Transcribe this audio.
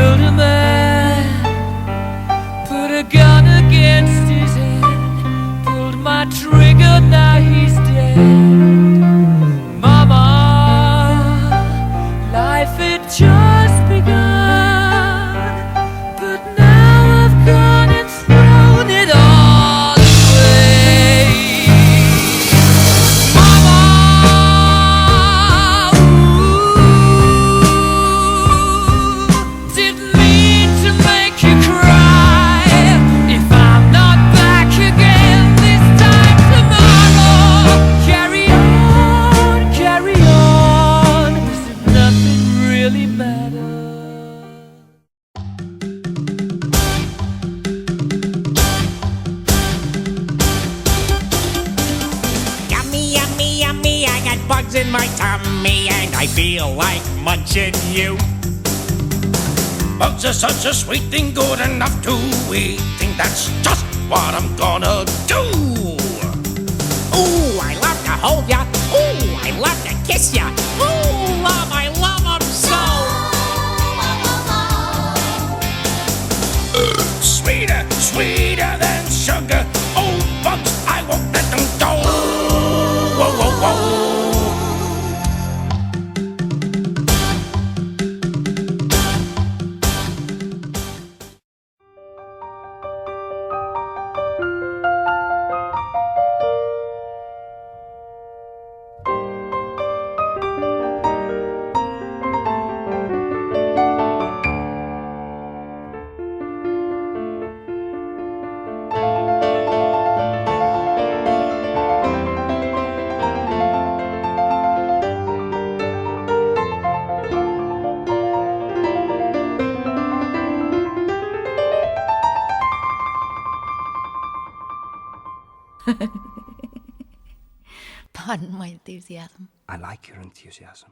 killed a man, put a gun against his head, pulled my trigger, now he's dead. Mama, life had just begun, but now I've gone and thrown it all away. Mama, didn't mean to make you cry. If I'm not back again this time tomorrow, carry on, as if nothing really matters. Yummy, yummy, yummy, I got bugs in my tummy and I feel like munching you. Bugs are such a sweet thing, good enough to eat. Think that's just what I'm gonna do. Ooh, I love to hold ya. Ooh, I love to kiss ya. Ooh, love, I love 'em so. Sweeter, sweeter than sugar. Oh, bugs, I won't let them go. Whoa, whoa, whoa. Pardon my enthusiasm. I like your enthusiasm.